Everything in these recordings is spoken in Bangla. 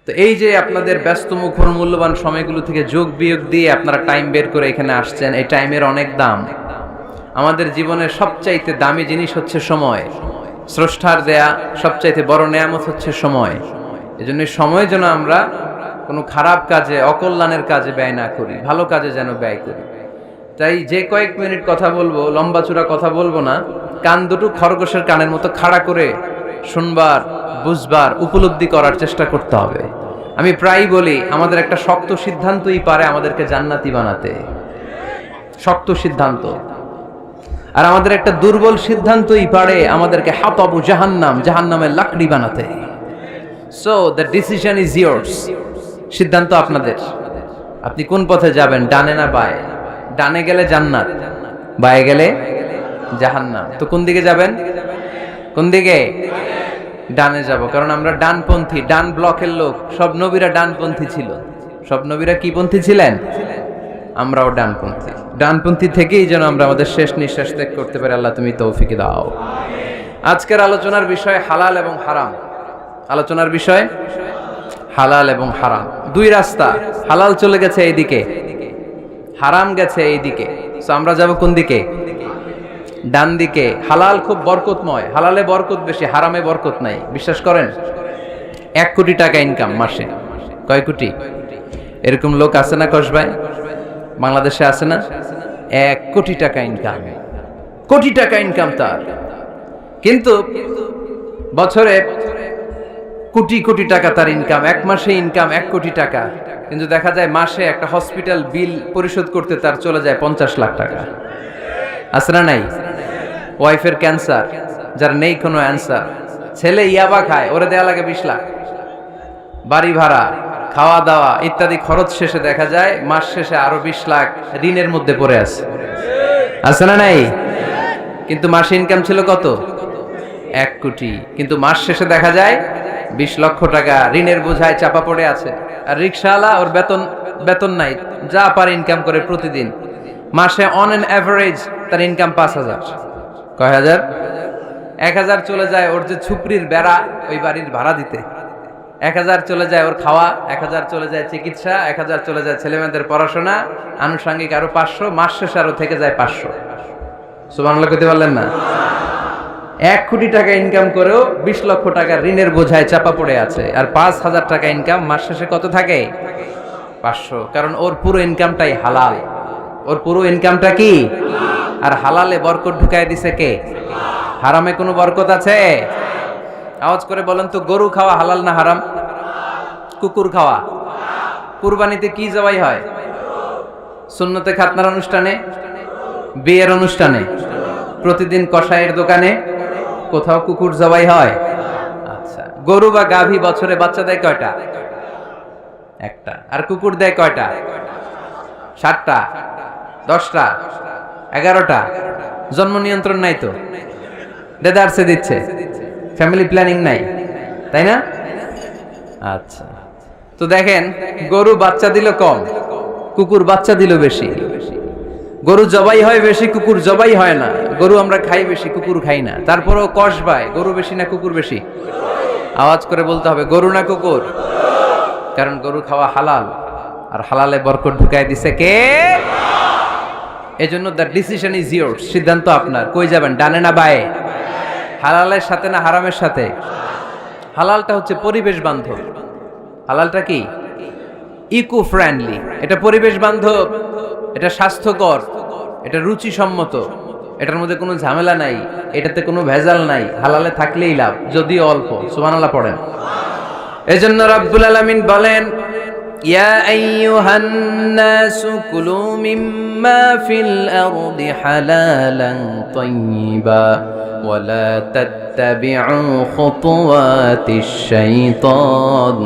তো এই যে আপনাদের ব্যস্ত মুখর মূল্যবান সময়গুলো থেকে যোগ বিয়োগ দিয়ে আপনারা টাইম বের করে এখানে আসছেন, এই টাইমের অনেক দাম। আমাদের জীবনের সবচাইতে দামি জিনিস হচ্ছে সময়। স্রষ্টার দেয়া সবচাইতে বড় নেয়ামত হচ্ছে সময়। এজন্য সময় যেন আমরা কোনো খারাপ কাজে, অকল্যাণের কাজে ব্যয় না করি, ভালো কাজে যেন ব্যয় করি। তাই যে কয়েক মিনিট কথা বলবো, লম্বা চূড়া কথা বলবো না, কান দুটো খরগোশের কানের মতো খাড়া করে শুনবার, বুঝবার, উপলব্ধি করার চেষ্টা করতে হবে। আমি প্রায়ই বলি, আমাদের একটা শক্ত সিদ্ধান্তই পারে আমাদেরকে জান্নাতি বানাতে। শক্ত সিদ্ধান্ত। আর আমাদের একটা দুর্বল সিদ্ধান্তই পারে আমাদেরকে হাতাবু জাহান্নাম, জাহান্নামের লাকড়ি বানাতে। So the decision is years. সিদ্ধান্ত আপনাদের। আপনি কোন পথে যাবেন, ডানে না বায়ে? ডানে গেলে জান্নাত, বায়ে গেলে জাহান্নাম। তো কোন দিকে যাবেন? কোন দিকে? ডানে যাব, কারণ আমরা ডানপন্থী, ডান ব্লকের লোক। সব নবীরা ডানপন্থী ছিল। সব নবীরা কি পন্থী ছিলেন? আমরাও ডানপন্থী। ডানপন্থী থেকেই যেন আমরা আমাদের শেষ নিঃশ্বাস ত্যাগ করতে পারি। আল্লাহ তুমি তৌফিক দাও। আজকের আলোচনার বিষয় হালাল এবং হারাম। আলোচনার বিষয় হালাল এবং হারাম। দুই রাস্তা, হালাল চলে গেছে এইদিকে, হারাম গেছে এইদিকে। সো আমরা যাব কোন দিকে? ডান দিকে। হালাল খুব বরকতময়, হালালে বরকত বেশি, হারামে বরকত নাই। বিশ্বাস করেন? 1 কোটি টাকা ইনকাম মাসে। কয় কোটি? এরকম লোক আছে না কসবায়? বাংলাদেশে আছে না? 1 কোটি টাকা ইনকাম, কোটি টাকা ইনকাম তার। কিন্তু বছরে কোটি কোটি টাকা তার ইনকাম, 1 মাসে ইনকাম 1 কোটি টাকা। কিন্তু দেখা যায় মাসে একটা হসপিটাল বিল পরিশোধ করতে তার চলে যায় 50 লাখ টাকা। আছে না নাই? ওয়াইফের ক্যান্সার, যার নেই কোনো অ্যান্সার। ছেলে ইয়াবা খায়, ওরে দেয়া লাগে 20 লাখ। বাড়ি ভাড়া, খাওয়া দাওয়া ইত্যাদি খরচ শেষে দেখা যায় মাস শেষে আরো 20 লাখ ঋণের মধ্যে পড়ে আছে। আছে না নাই? কিন্তু মাসে ইনকাম ছিল কত? 1 কোটি। কিন্তু মাস শেষে দেখা যায় 20 লক্ষ টাকা ঋণের বোঝায় চাপা পড়ে আছে। আর রিকশাওয়ালা, ওর বেতন নাই, যা পারে ইনকাম করে প্রতিদিন। মাসে অন এন অ্যাভারেজ তার ইনকাম 5,000। কয় হাজার? 1,000 চলে যায় ওর যে ছুপড়ির বেড়া, ওই বাড়ির ভাড়া দিতে। 1,000 চলে যায় ওর খাওয়া, 1,000 চলে যায় চিকিৎসা, 1,000 চলে যায় ছেলেমেয়েদের পড়াশোনা, আনুষঙ্গিক আরো 500, মাস শেষে আরো থেকে যায় 500। সুবহানাল্লাহ কইতে পারলেন না? 1 কোটি টাকা ইনকাম করেও 20 লক্ষ টাকা ঋণের বোঝায় চাপা পড়ে আছে। আর 5,000 টাকা ইনকাম, মাস শেষে কত থাকে? 500। কারণ ওর পুরো ইনকামটাই হালাল। ওর পুরো ইনকামটা কি? আর হালালে বরকত ঢুকায় দিছে কে? হারামে কোনো বরকত আছে? আওয়াজ করে বলেন তো, গরু খাওয়া হালাল না হারাম? কুকুর খাওয়া? কুরবানিতে কি জবাই হয়? সুন্নতে খাতনার অনুষ্ঠানে, বিয়ের অনুষ্ঠানে, প্রতিদিন কসাইয়ের দোকানে, কোথাও কুকুর জবাই হয়? আচ্ছা, গরু বা গাভী বছরে বাচ্চা দেয় কয়টা? একটা। আর কুকুর দেয় কয়টা? 7টা, 10টা, 11টা। জন্ম নিয়ন্ত্রণ নাই তো, দেদারসে দিচ্ছে, ফ্যামিলি প্ল্যানিং নাই, তাই না? আচ্ছা, তো দেখেন, গরু বাচ্চা দিল কম, কুকুর বাচ্চা দিল বেশি। গরু জবাই হয় বেশি, কুকুর জবাই হয় না। গরু আমরা খাই বেশি, কুকুর খাই না। তারপরেও কসবায় গরু বেশি না কুকুর বেশি? আওয়াজ করে বলতে হবে, গরু না কুকুর? কারণ গরু খাওয়া হালাল, আর হালালে বরকত ঢুকায় দিছে কে? এজন্য দ্য ডিসিশন ইজ ইয়ার্স। সিদ্ধান্ত আপনার। কই যাবেন, ডানে না বায়ে? হালালের সাথে না হারামের সাথে? হালালটা হচ্ছে পরিবেশ বান্ধব। হালালটা কি? Eco friendly. এটা পরিবেশ বান্ধব, এটা স্বাস্থ্যকর, এটা রুচিসম্মত, এটার মধ্যে কোনো ঝামেলা নাই, এটাতে কোনো ভেজাল নাই। হালালে থাকলেই লাভ, যদিও অল্প। সুবহানাল্লাহ পড়েন। এজন্য রাব্বুল আলামিন বলেন, ইয়া আইয়ুহান নাসু কুলু মিম্মা ফিল আরদি হালালান তাইয়্যিবা ওয়া লা তাত্তাবিউ খুতুওয়াতিশ শাইতান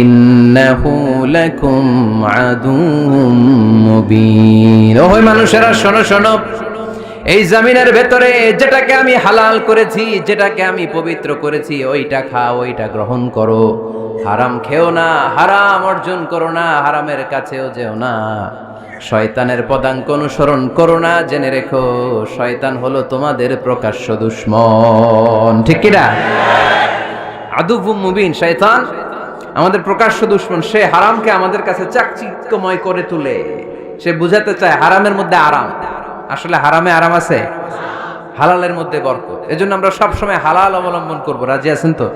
ইন্নাহু লাকুম আদুউম মুবিন। ওহে মানুষেরা, শোনো শোনো, এই জমিনের ভেতরে যেটাকে আমি হালাল করেছি, যেটাকে আমি পবিত্র করেছি, ওইটা খাও, ওইটা গ্রহণ করো। হারাম খেও না, হারাম অর্জন করো না, হারামের কাছেও যেও না। শয়তানের পদাঙ্ক অনুসরণ করো না। জেনে রেখো, শয়তান হলো তোমাদের প্রকাশ্য দুশমন। ঠিক কি না? আদুউম মুবিন। শয়তান আমাদের প্রকাশ্য দুশমন। সে হারামকে আমাদের কাছে চাকচিক্যময় করে তুলে। সে বুঝাতে চায় হারামের মধ্যে আরাম। আসলে হারামে আরাম আছে, হালালের মধ্যে বরকত। এজন্য আমরা সবসময় হালাল অবলম্বন করব। রাজি আছেন তো?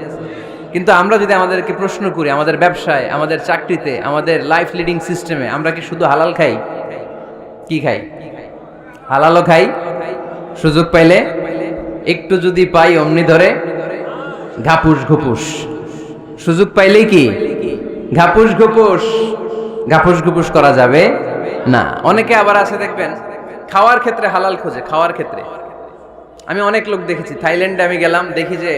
কিন্তু আমরা যদি আমাদেরকে প্রশ্ন করি, আমাদের ব্যবসায়, আমাদের চাকরিতে, আমাদের লাইফ লিডিং সিস্টেমে আমরা কি শুধু হালাল খাই? কি খাই? হালালও খাই, সুযোগ পাইলে একটু যদি পাই অমনি ধরে ঘাপুস ঘুপুস। সুযোগ পাইলেই কি ঘাপুস ঘুপুস। ঘাপুস ঘুপুস করা যাবে না। অনেকে আবার আছে দেখবেন খাওয়ার ক্ষেত্রে হালাল খোঁজে। খাওয়ার ক্ষেত্রে আমি অনেক লোক দেখেছি। থাইল্যান্ডে আমি গেলাম, দেখি যে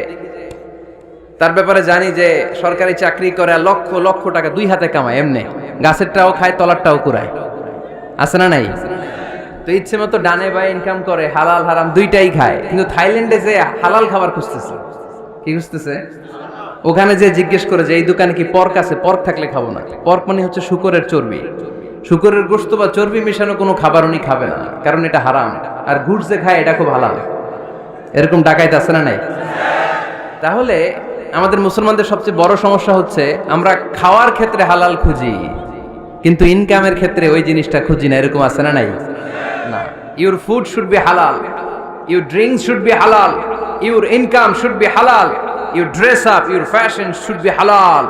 তার ব্যাপারে জানি যে সরকারি চাকরি করে, লক্ষ লক্ষ টাকা দুই হাতে কামায়, এমনি গাছেরটাও খায় তলারটাও কুড়ায়। আছে না নাই? তো ইচ্ছে মতো ডানে বাই ইনকাম করে, হালাল হারাম দুইটাই খায়। কিন্তু থাইল্যান্ডে যে হালাল খাবার খুঁজতেছে, কি খুঁজতেছে? ওখানে যে জিজ্ঞেস করে যে এই দোকানে কি পর্ক আছে? পর্ক থাকলে খাবো না। পর্ক মানে হচ্ছে শুকরের চর্বি। শুকরের গোশত বা চর্বি মেশানো কোনো খাবার উনি খাবে না, কারণ এটা হারাম। আর ঘুষ যে খায় এটা খুব হালাল। এরকম ডাকাইত আছে না নাই? তাহলে আমাদের মুসলমানদের সবচেয়ে বড় সমস্যা হচ্ছে আমরা খাওয়ার ক্ষেত্রে হালাল খুঁজি, কিন্তু ইনকামের ক্ষেত্রে ওই জিনিসটা খুঁজি না। এরকম আছে না নাই? না। Your food should be halal, your drinks should be halal, your income should be halal, your dress up, your fashion should be halal,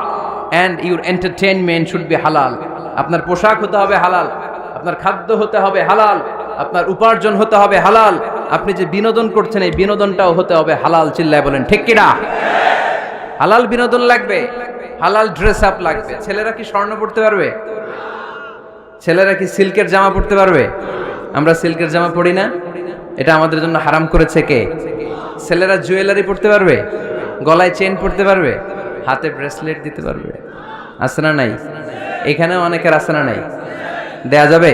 and your entertainment should be halal. আপনার পোশাক হতে হবে হালাল, আপনার খাদ্য হতে হবে হালাল, আপনার উপার্জন হতে হবে হালাল, আপনি যে বিনোদন করছেন এই বিনোদনটাও হতে হবে হালাল। চিল্লায় বলেন ঠিক কিনা? হালাল বিনোদন লাগবে, হালাল ড্রেস আপ লাগবে। ছেলেরা কি স্বর্ণ পড়তে পারবে? ছেলেরা কি সিল্কের জামা পড়তে পারবে? আমরা সিল্কের জামা পরি না, এটা আমাদের জন্য হারাম করেছে কে? ছেলেরা জুয়েলারি পড়তে পারবে? গলায় চেন পড়তে পারবে? হাতে ব্রেসলেট দিতে পারবে? আছে না নাই? এখানেও অনেকের আছে না নাই? দেয়া যাবে?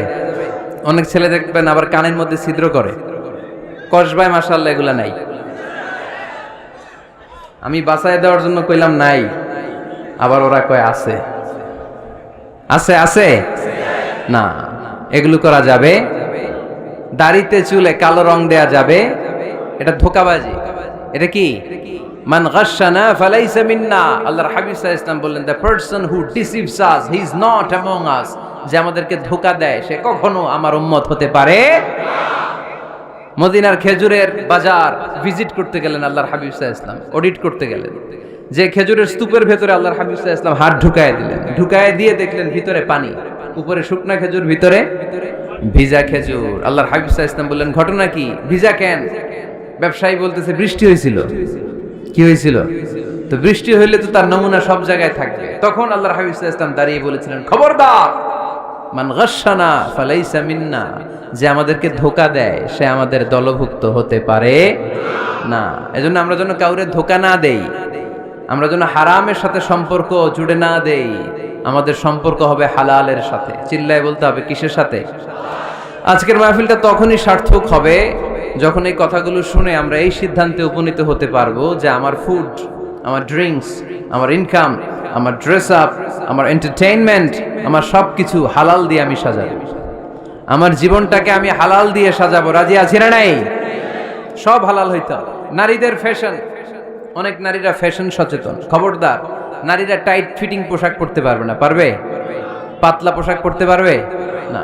অনেক ছেলে দেখবেন আবার কানের মধ্যে ছিদ্র করে, কসবায়, মাশাআল্লাহ এগুলা নাই। আমি বাঁচায় দেওয়ার জন্য কইলাম নাই, আবার ওরা কয় আছে। আছে আছে না, এগুলো করা যাবে? দাড়িতে চুলে কালো রং দেয়া যাবে? এটা ধোঁকাবাজি। এটা কি? মান গাশশানা ফালাইসা মিন্না। আল্লাহর হাবিব সাল্লাল্লাহু আলাইহি ওয়াসাল্লাম বললেন, the person who deceives us he is not among আস। যে আমাদেরকে ধোঁকা দেয় সে কখনো আমার উম্মত হতে পারে না। মদিনার খেজুরের বাজার ভিজিট করতে গেলেন আল্লাহর হাবিব সাল্লাল্লাহু আলাইহি ওয়াসাল্লাম, অডিট করতে গেলেন। যে খেজুরের স্তূপের ভেতরে আল্লাহর হাবিব সাল্লাল্লাহু আলাইহি ওয়াসাল্লাম হাত ঢুকায় দিলেন। ঢুকায় দিয়ে দেখলেন ভিতরে পানি, উপরে শুকনা খেজুর, ভিতরে ভিজা খেজুর। আল্লাহর হাবিব সাল্লাল্লাহু আলাইহি ওয়াসাল্লাম বললেন, ঘটনা কি? ভিজা কেন? ব্যবসায়ী বলতেছে বৃষ্টি হয়েছিল। কি হয়েছিল? তো বৃষ্টি হইলে তো তার নমুনা সব জায়গায় থাকবে। তখন আল্লাহর হাবিব সাল্লাল্লাহু আলাইহি ওয়াসাল্লাম দাঁড়িয়ে বলেছিলেন, খবরদার, মান গাশশানা ফালাইসা মিন্না। যে আমাদেরকে ধোঁকা দেয় সে আমাদের দলভুক্ত হতে পারে না। এজন্য আমরা যেন কাউরে ধোঁকা না দেই, আমরা যেন হারামের সাথে সম্পর্ক জুড়ে না দেই। আমাদের সম্পর্ক হবে হালালের সাথে। চিল্লায় বলতে হবে কিসের সাথে? আজকের মাহফিলটা তখনই সার্থক হবে যখন এই কথাগুলো শুনে আমরা এই সিদ্ধান্তে উপনীত হতে পারবো যে আমার ফুড, আমার ড্রিঙ্কস, আমার ইনকাম, আমার ড্রেস আপ, আমার এন্টারটেইনমেন্ট, আমার সবকিছু হালাল দিয়ে আমি সাজাবো। আমার জীবনটাকে আমি হালাল দিয়ে সাজাবো। রাজি আছি না নাই? সব হালাল হইতে হবে। নারীদের ফ্যাশন, অনেক নারীরা ফ্যাশন সচেতন। খবরদার, নারীরা টাইট ফিটিং পোশাক পরতে পারবে না। পারবে? পাতলা পোশাক পরতে পারবে না।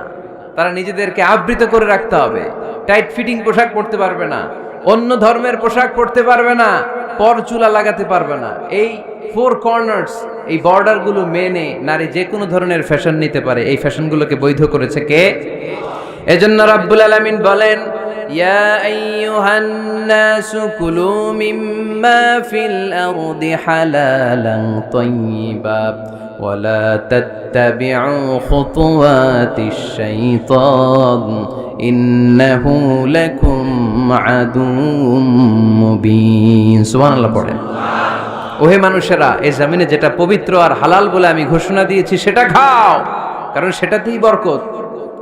তারা নিজেদেরকে আবৃত করে রাখতে হবে। টাইট ফিটিং পোশাক পরতে পারবে না, অন্য ধর্মের পোশাক পরতে পারবে না, পরচুলা লাগাতে পারবে না। এই ফোর কর্নার্স, এই বর্ডার গুলো মেনে নারী যে কোনো ধরনের ফ্যাশন নিতে পারে। এই ফ্যাশনগুলোকে বৈধ করেছে কে? এজন্য রাব্বুল আলামিন বলেন, ইয়া আইয়ুহান নাসু কুলু মিম্মা ফিল আরদি হালালান তাইয়্যিবা ওয়ালা তাত্তাবিউ খুতুওয়াতিশ শাইতান ইন্নাহু লাকুম আদুউম মুবিন। সুবহানাল্লাহ পড়েন। ওহে মানুষেরা, এই জমিনে যেটা পবিত্র আর হালাল বলে আমি ঘোষণা দিয়েছি সেটা খাও, কারণ সেটাতেই বরকত।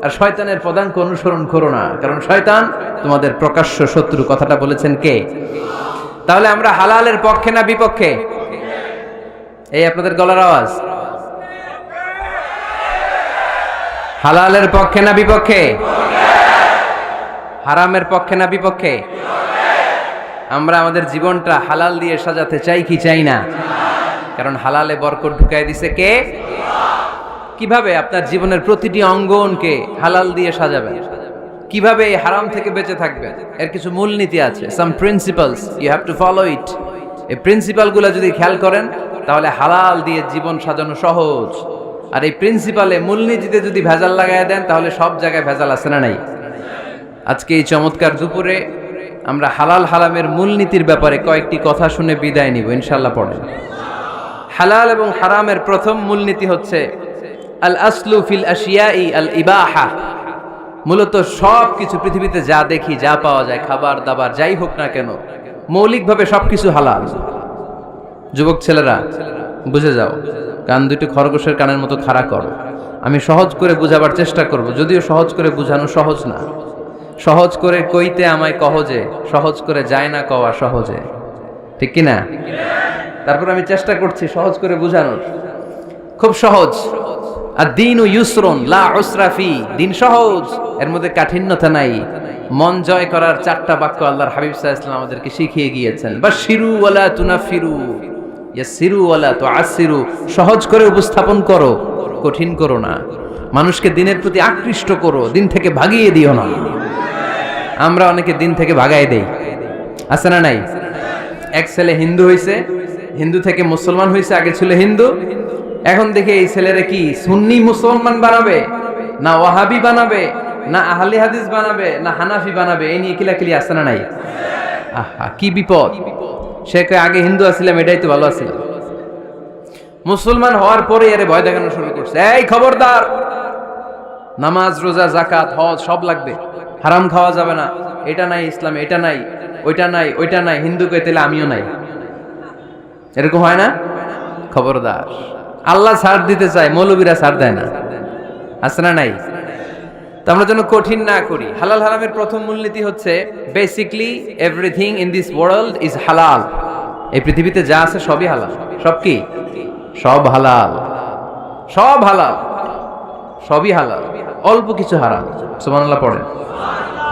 আর শয়তানের পদাঙ্ক অনুসরণ করো না, কারণ শয়তান তোমাদের প্রকাশ্য শত্রু। কথাটা বলেছেন কে? তাহলে আমরা হালালের পক্ষে না বিপক্ষে? এই আপনাদের গলার আওয়াজ। হালালের পক্ষে না বিপক্ষে? হারামের পক্ষে না বিপক্ষে? আমরা আমাদের জীবনটা হালাল দিয়ে সাজাতে চাই কি চাই না? কারণ হালালে বরকত ঢুকাই দিছে কে? কিভাবে আপনার জীবনের প্রতিটি অঙ্গনকে হালাল দিয়ে সাজাবেন, কিভাবে এই হারাম থেকে বেঁচে থাকবেন, এর কিছু মূলনীতি আছে, some principles, you have to follow it. এই প্রিন্সিপালগুলো যদি খেয়াল করেন তাহলে হালাল দিয়ে জীবন সাজানো সহজ। আর এই প্রিন্সিপালে মূলনীতিতে যদি ভেজাল লাগায় দেন তাহলে সব জায়গায় ভেজাল আছে না নাই? আজকে এই চমৎকার দুপুরে আমরা হালাল হারামের মূলনীতির ব্যাপারে কয়েকটি কথা শুনে বিদায় নিব ইনশাআল্লাহ। পড়েন। হালাল এবং হারামের প্রথম মূলনীতি হচ্ছে আল আসলু ফিল আশিয়াই আল ইবাহা। মূলত সব কিছু পৃথিবীতে যা দেখি, যা পাওয়া যায়, খাবার দাবার যাই হোক না কেন, মৌলিকভাবে সবকিছু হালাল। যুবক ছেলেরা বুঝে যাও, কান দুটি খরগোশের কানের মতো খাড়া করো। আমি সহজ করে বুঝাবার চেষ্টা করব, যদিও সহজ করে বুঝানো সহজ না। সহজ করে কইতে আমায় কহজে, সহজ করে যায় না কওয়া সহজে, ঠিক কি না? তারপর আমি চেষ্টা করছি সহজ করে বুঝানোর। খুব সহজ। আর দিন ও ইউসরুন লা উসরা ফি, দিন সহজ, এর মধ্যে কাঠিন্যতা নাই। মন জয় করার 4টা বাক্য আল্লাহর হাবিব সাল্লাল্লাহু আলাইহি ওয়াসাল্লাম আমাদেরকে শিখিয়ে গিয়েছেন। বাশিরু ওয়ালা তুনাফিরু, ইয়াসিরু ওয়ালা তুআসিরু। সহজ করে উপস্থাপন করো, কঠিন করো না। মানুষকে দিনের প্রতি আকৃষ্ট করো, দিন থেকে ভাগিয়ে দিও না। আমরা অনেকে দিন থেকে ভাগাই দেই, আছে না নাই? এক ছেলে হিন্দু হইছে, হিন্দু থেকে মুসলমান হইছে, আগে ছিল হিন্দু, এখন দেখে এই ছেলেরা কি সুন্নি মুসলমান বানাবে, না ওয়াহাবি বানাবে, না আহলে হাদিস বানাবে, না হানাফি বানাবে, এই নিয়ে কিলাকিলি, আছে না নাই? আহা কি বিপদ! সে আগে হিন্দু আছিলাম, এটাই তো ভালো আছিল। মুসলমান হওয়ার পরে এর ভয় দেখানো শুরু করছে, এই খবরদার, নামাজ রোজা জাকাত হজ সব লাগবে, হারাম খাওয়া যাবে না, এটা নাই ইসলামে, এটা নাই, ওইটা নাই, ওইটা নাই, হিন্দু কে তাহলে আমিও নাই। এরকম হয় না? খবরদার। আল্লাহ ছাড় দিতে চায়, মৌলবীরা ছাড় দেয় না, আছে না নাই? তো আমরা যেন কঠিন না করি। হালাল হারামের প্রথম মূলনীতি হচ্ছে basically everything in this world is হালাল। এই পৃথিবীতে যা আছে সবই হালাল। সব কি? সব হালাল, সব হালাল, সবই হালাল, অল্প কিছু হারাম। সুবহানাল্লাহ পড়েন।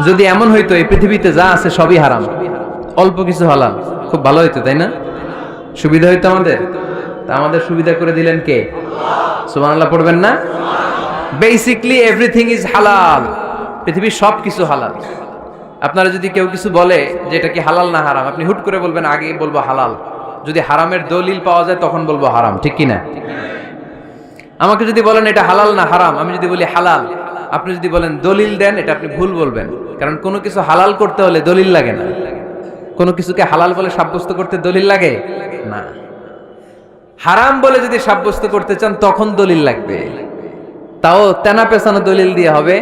যদি এমন হইতো এই পৃথিবীতে যা আছে সবই হারাম, অল্প কিছু হালাল, খুব ভালো হইতো, তাই না? সুবিধা হইতো আমাদের। তা আমাদের সুবিধা করে দিলেন কে? সুবহানাল্লাহ পড়বেন না? বেসিকলি এভরিথিং ইজ হালাল। পৃথিবীর সব কিছু হালাল। আপনারা যদি কেউ কিছু বলে যে এটা কি হালাল না হারাম, আপনি হুট করে বলবেন আগে বলবো হালাল, যদি হারামের দলিল পাওয়া যায় তখন বলবো হারাম, ঠিক কি না? আমাকে যদি বলেন এটা হালাল না হারাম, আমি যদি বলি হালাল, আপনি যদি বলেন দলিল দেন, এটা আপনি ভুল বলবেন। কারণ কোনো কিছু হালাল করতে হলে দলিল লাগে না। কোনো কিছুকে হালাল বলে সাব্যস্ত করতে দলিল লাগে না। হারাম বলে যদি সাব্যস্ত করতে চান তখন দলিল লাগবে, তাও তেনা পেছানো দলিল দিয়ে হবে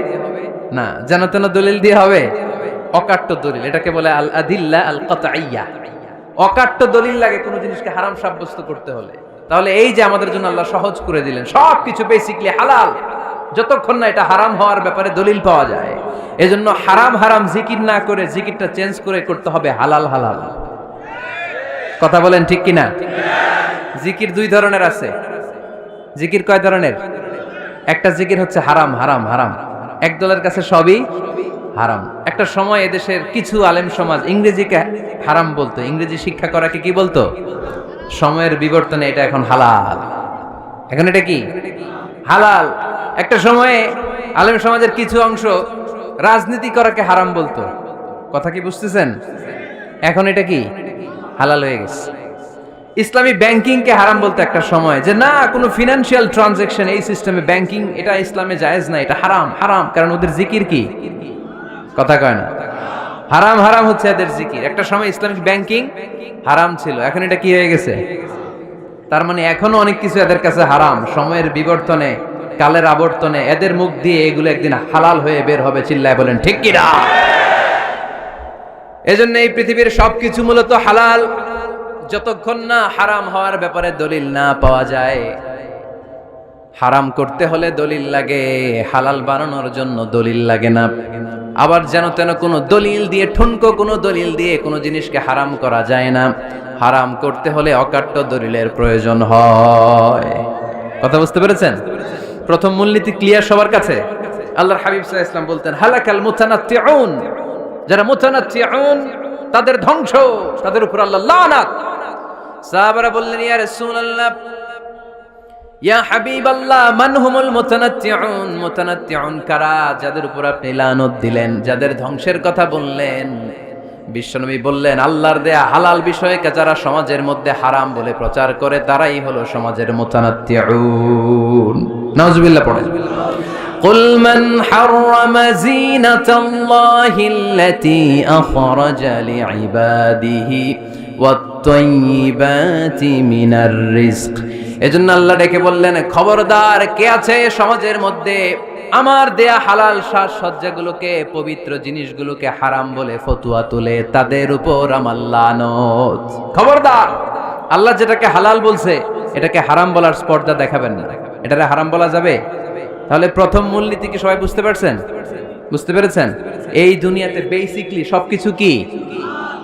না, যেন তেন দলিল দিয়ে হবে, অকাট্য দলিল। এটাকে বলে আল আদিল্লা আল কাতঈয়া। অকাট্য দলিল লাগে কোনো জিনিসকে হারাম সাব্যস্ত করতে হলে। তাহলে এই যে আমাদের জন্য আল্লাহ সহজ করে দিলেন, সবকিছু বেসিকলি হালাল, যতক্ষণ না এটা হারাম হওয়ার ব্যাপারে দলিল পাওয়া যায়। এজন্য হারাম হারাম জিকির না করে জিকিরটা চেঞ্জ করে করতে হবে হালাল হালাল। কথা বলেন ঠিক কিনা? জিকির 2 ধরনের আছে। জিকির কয় ধরনের? একটা জিকির হচ্ছে হারাম হারাম হারাম, এক দলের কাছে সবই হারাম। একটা সময় এদেশের কিছু আলেম সমাজ ইংরেজিকে হারাম বলতো, ইংরেজি শিক্ষা করাকে কি বলতো? সময়ের বিবর্তনে এটা এখন হালাল। এখন এটা কি? হালাল। একটা সময়ে আলেম সমাজের কিছু অংশ রাজনীতি করাকে হারাম বলতো। কথা কি বুঝতেছেন? এখন এটা কি? হালাল হয়ে গেছে। ইসলামী ব্যাংকিংকে হারাম বলতো একটা সময়, যে না কোনো ফিনান্সিয়াল ট্রানজাকশন এই সিস্টেমে ব্যাংকিং এটা ইসলামে জায়েজ না, এটা হারাম হারাম। কারণ ওদের জিকির কি? কথা কয় না। হারাম হারাম হচ্ছে এদের জিকির। একটা সময় ইসলামিক ব্যাংকিং হারাম ছিল, এখন এটা কি হয়ে গেছে? তার মানে এখনো অনেক কিছু এদের কাছে হারাম। সময়ের বিবর্তনে, কালের আবর্তনে এদের মুখ দিয়ে এগুলো একদিন হালাল হয়ে বের হবে। চিল্লায় বলেন ঠিক কি না? এজন্য এই পৃথিবীর সবকিছু মূলত হালাল, যতক্ষণ না হারাম হওয়ার ব্যাপারে দলিল না পাওয়া যায়। হারাম করতে হলে দলিল লাগে, হালাল বানানোর জন্য দলিল লাগে না। আবার যেন তেন কোনো দলিল দিয়ে, ঠুনকো কোনো দলিল দিয়ে কোনো জিনিসকে হারাম করা যায় না। হারাম করতে হলে অকাট্য দলিলের প্রয়োজন হয়। কথা বুঝতে পেরেছেন? প্রথম মূলনীতি ক্লিয়ার সবার কাছে? আল্লাহর হাবিব সাল্লাল্লাহু আলাইহি ওয়াসাল্লাম বলতেন হালাকাল মুতানাত্তিউন, যারা মুতানাত্তিউন তাদের ধ্বংস, তাদের উপর আল্লাহ লানাত। সাহাবারা বললেন, ইয়া রাসূলুল্লাহ, ইয়া হাবিবাল্লাহ, মান হুমুল মুতানাত্তিউন? মুতানাত্তিউন কারা? যাদের উপর আপনি লানত দিলেন, যাদের ধ্বংসের কথা বললেন। বিশ্বনবী বললেন, আল্লাহর দেয়া হালাল বিষয়কে যারা সমাজের মধ্যে হারাম বলে প্রচার করে তারাই হলো সমাজের মুতানাত্তিউন। নাউজুবিল্লাহ পড়েন। قل من حرم زينة الله التي أخرج لعباده والطيبات من الرزق। এজন্য আল্লাহ ডেকে বললেন, খবরদার, কে আছে সমাজের মধ্যে আমার দেয়া হালাল সাজসজ্জাগুলোকে, পবিত্র জিনিসগুলোকে হারাম বলে ফতোয়া তুলে, তাদের উপর আমার লানত। খবরদার, আল্লাহ যেটাকে হালাল বলছে এটাকে হারাম বলার স্পর্ধা দেখাবেন না। এটারে হারাম বলা যাবে? তাহলে প্রথম মূলনীতি কি সবাই বুঝতে পারছেন? বুঝতে পেরেছেন? এই দুনিয়াতে বেসিকলি সবকিছু কি?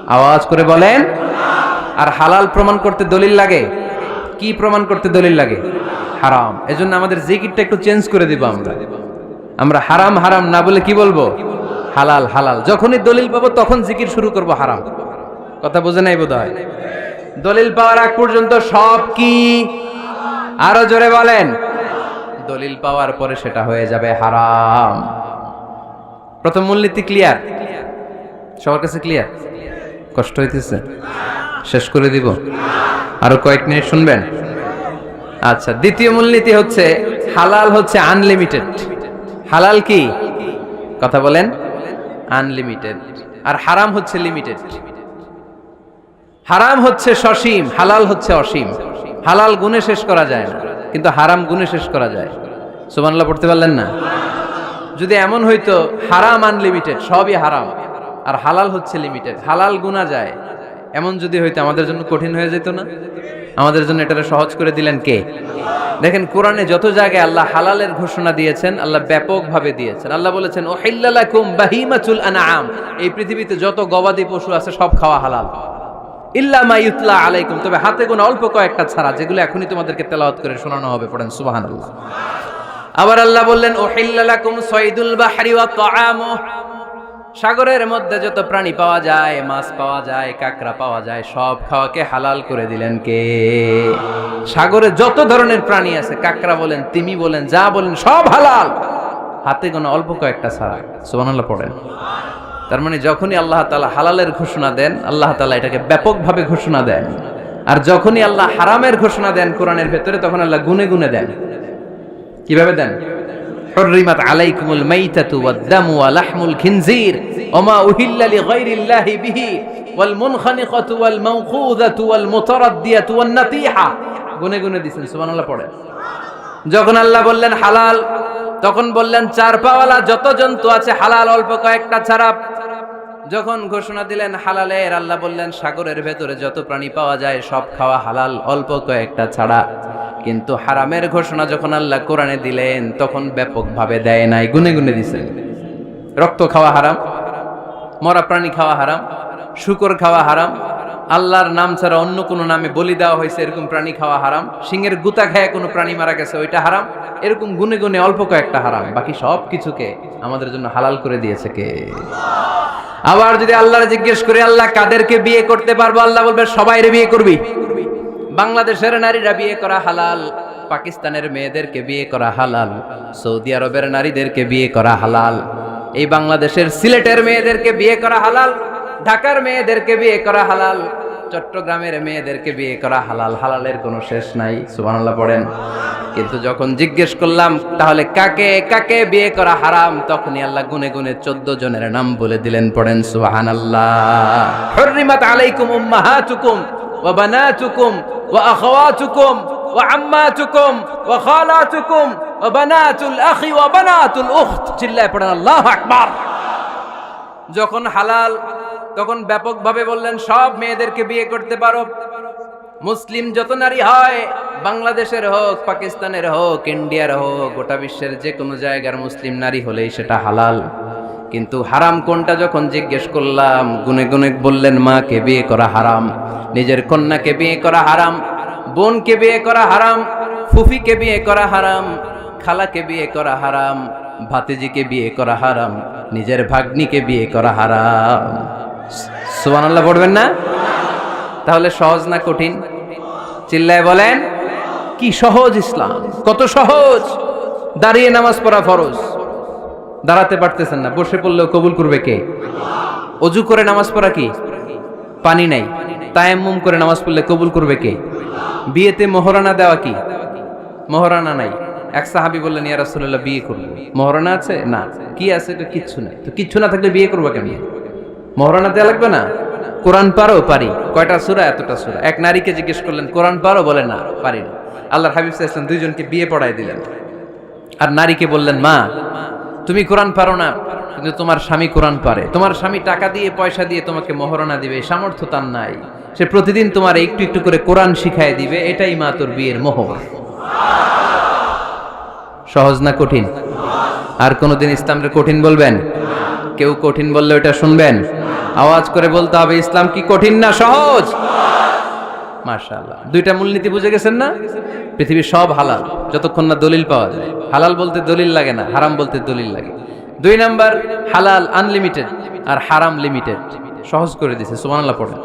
আওয়াজ করে বলেন। আর হালাল প্রমাণ করতে দলিল লাগে। কি প্রমাণ করতে দলিল লাগে? হারাম। এজন্য আমাদের জিকিরটা একটু চেঞ্জ করে দিব। আমরা হারাম হারাম না বলে কি বলবো? হালাল হালাল। যখনই দলিল পাবো তখন জিকির শুরু করব হারাম। কথা বোঝে নাই বোধহয়? দলিল পাওয়ার আগ পর্যন্ত সব কি? আরো জোরে বলেন। দলিল পাওয়ার পরে সেটা হয়ে যাবে হারাম। প্রথম মূলনীতি ক্লিয়ার? সবার কাছে ক্লিয়ার? কষ্ট হইতেছে? শেষ করে দিব? আরো কয়েক মিনিট শুনবেন? আচ্ছা, দ্বিতীয় মূলনীতি হচ্ছে হালাল হচ্ছে আনলিমিটেড। হালাল কি? কথা বলেন। আনলিমিটেড। আর হারাম হচ্ছে লিমিটেড। হারাম হচ্ছে সসীম, হালাল হচ্ছে অসীম। হালাল গুণে শেষ করা যায় না, কিন্তু হারাম গুণে শেষ করা যায়। সুবহানাল্লাহ পড়তে পারলেন না? যদি এমন হইতো হারাম আনলিমিটেড, সবই হারাম, আর হালাল হচ্ছে লিমিটেড, হালাল গুণা যায়, এমন যদি হইতো আমাদের জন্য কঠিন হয়ে যেত না? আমাদের জন্য এটাকে সহজ করে দিলেন কে? দেখেন, কোরআনে যত জায়গায় আল্লাহ হালালের ঘোষণা দিয়েছেন, আল্লাহ ব্যাপকভাবে দিয়েছেন। আল্লাহ বলেছেন, উহিল্লা লাকুম বাহিমাতুল আনআম, এই পৃথিবীতে যত গবাদি পশু আছে সব খাওয়া হালাল, ইল্লা মা ইউতলা আলাইকুম, তবে হাতে গোনা অল্প কয়েকটা ছাড়া, যেগুলো এখনই তোমাদেরকে তেলাওয়াত করে শোনানো হবে। পড়েন সুবহানাল্লাহ। আবার আল্লাহ বললেন, উহিল্লা লাকুম সাইদুল বাহরি ওয়া তাআমু, সাগরের মধ্যে যত প্রাণী পাওয়া যায়, মাছ পাওয়া যায়, কাঁকড়া পাওয়া যায়, সব খাওয়াকে হালাল করে দিলেন কে? সাগরে যত ধরনের প্রাণী আছে, কাঁকড়া বলেন, তিমি বলেন, যা বলেন, সব হালাল, হাতে গোনা অল্প কয়েকটা ছাড়া। সুবহানাল্লাহ পড়েন। তার মানে যখনই আল্লাহ তাআলা হালালের ঘোষণা দেন, আল্লাহ তাআলা এটাকে ব্যাপকভাবে ঘোষণা দেন। আর যখনই আল্লাহ হারামের ঘোষণা দেন কোরআনের ভেতরে, তখন আল্লাহ গুনে গুনে দেন। কিভাবে দেন? হুররিমাত আলাইকুমুল মাইতাতু ওয়াদ-দামু ওয়া লাহমুল খিনজির ওয়া মা উহিল্লা লিগাইরিল্লাহি বিহি ওয়াল মুনখানিকাতু ওয়াল মাওকুযাতু ওয়াল মুতারাদ্দিয়াতু ওয়ান নাতিহা। গুনে গুনে দিয়েছেন। সুবহানাল্লাহ পড়েন। যখন আল্লাহ বললেন হালাল, তখন বললেন চার পাওয়ালা যত জন্তু আছে হালাল, অল্প কয়েকটা ছাড়া। যখন ঘোষণা দিলেন হালালের, আল্লাহ বললেন সাগরের ভেতরে যত প্রাণী পাওয়া যায় সব খাওয়া হালাল, অল্প কয়েকটা ছাড়া। কিন্তু হারামের ঘোষণা যখন আল্লাহ কোরআনে দিলেন, তখন ব্যাপকভাবে দেয় নাই, গুনে গুনে দিয়েছেন। রক্ত খাওয়া হারাম, মরা প্রাণী খাওয়া হারাম, শূকর খাওয়া হারাম, আল্লাহর নাম ছাড়া অন্য কোনো নামে বলি দেওয়া হয়েছে এরকম প্রাণী খাওয়া হারাম, সিংহের গুতা খায় কোনো প্রাণী মারা গেছে ওইটা হারাম। এরকম গুনে গুনে অল্প কয়েকটা হারাম, বাকি সব কিছুকে আমাদের জন্য হালাল করে দিয়েছে কে? আবার যদি আল্লাহর জিজ্ঞেস করে আল্লাহ কাদেরকে বিয়ে করতে পারবো, আল্লাহ বলবে সবাইরে বিয়ে করবি। বাংলাদেশের নারীরা বিয়ে করা হালাল, পাকিস্তানের মেয়েদেরকে বিয়ে করা হালাল, সৌদি আরবের নারীদেরকে বিয়ে করা হালাল, এই বাংলাদেশের সিলেটের মেয়েদেরকে বিয়ে করা হালাল, ঢাকার মেয়েদেরকে বিয়ে করা হালাল, চট্টগ্রামের মেয়েদেরকে বিয়ে করা হালাল। হালালের কোনো শেষ নাই। সুবহানাল্লাহ পড়েন। কিন্তু যখন জিজ্ঞেস করলাম তাহলে কাকে কাকে বিয়ে করা হারাম, তখনই আল্লাহ গুনে গুনে 14 জনের নাম বলে দিলেন। পড়েন সুবহানাল্লাহ। হুররিমাত আলাইকুম উম্মাহাতুকুম ওয়া বানাতুকুম ওয়া আখাওয়াতুকুম ওয়া আম্মাতুকুম ওয়া খালাতুকুম ওয়া বানাতুল আখি ওয়া বানাতুল উখত। চিল্লায়ে পড়েন আল্লাহু আকবার। যখন হালাল, তখন ব্যাপকভাবে বললেন সব মেয়েদেরকে বিয়ে করতে পারো। মুসলিম যত নারী হয়, বাংলাদেশের হোক, পাকিস্তানের হোক, ইন্ডিয়ার হোক, গোটা বিশ্বের যে কোনো জায়গার মুসলিম নারী হলেই সেটা হালাল। কিন্তু হারাম কোনটা যখন জিজ্ঞেস করলাম, গুনে গুনে বললেন মাকে বিয়ে করা হারাম, নিজের কন্যাকে বিয়ে করা হারাম, বোনকে বিয়ে করা হারাম, ফুফিকে বিয়ে করা হারাম, খালাকে বিয়ে করা হারাম, ভাতিজিকে বিয়ে করা হারাম, নিজের ভাগ্নিকে বিয়ে করা হারাম। সুবহানাল্লাহ পড়বেন না? তাহলে সহজ না কঠিন? চিল্লায় বলেন, কি সহজ ইসলাম, কত সহজ। দাঁড়িয়ে নামাজ পড়া ফরজ, দাঁড়াতে পারতেছেন না, বসে পড়লেও কবুল করবে কে? অজু করে নামাজ পড়া কি? পানি নাই, তায়াম্মুম করে নামাজ পড়লে কবুল করবে কে? বিয়েতে মোহরানা দেওয়া কি? মোহরানা নাই। এক সাহাবী বললেন, ইয়া রাসূলুল্লাহ বিয়ে করব, মোহরানা আছে? না। কি আছে? তো কিচ্ছু নাই। তো কিচ্ছু না থাকলে বিয়ে করবো কেমনে? মোহরানা দেওয়া লাগবে না? কোরআন পারো? পারি। কয়টা সূরা? এতটা সূরা। এক নারীকে জিজ্ঞেস করলেন, কোরআন পারো? বলে না, পারি না। আল্লাহর হাবিব সাল্লাল্লাহু আলাইহি ওয়াসাল্লাম দুইজনকে বিয়ে পড়ায় দিলেন। আর নারীকে বললেন, মা তুমি কোরআন পারো না, কিন্তু তোমার স্বামী কোরআন পারে, তোমার স্বামী টাকা দিয়ে পয়সা দিয়ে তোমাকে মোহরানা দিবে, সামর্থ্য তার নাই, সে প্রতিদিন তোমার একটু একটু করে কোরআন শিখায় দিবে, এটাই মা তোর বিয়ের মোহর। সহজ না কঠিন? আর কোনদিন ইসলামকে কঠিন বলবেন? কেউ কঠিন বললে ওটা শুনবেন? আওয়াজ করে বলতে হবে, ইসলাম কি কঠিন না সহজ? মাশাআল্লাহ। দুইটা মূলনীতি বুঝে গেছেন না? পৃথিবীর সব হালাল যতক্ষণ না দলিল পাওয়া যায়। হালাল বলতে দলিল লাগে না, হারাম বলতে দলিল লাগে। 2 নাম্বার, হালাল আনলিমিটেড আর হারাম লিমিটেড, সহজ করে দিয়েছে, সুবহানাল্লাহ পড়ে।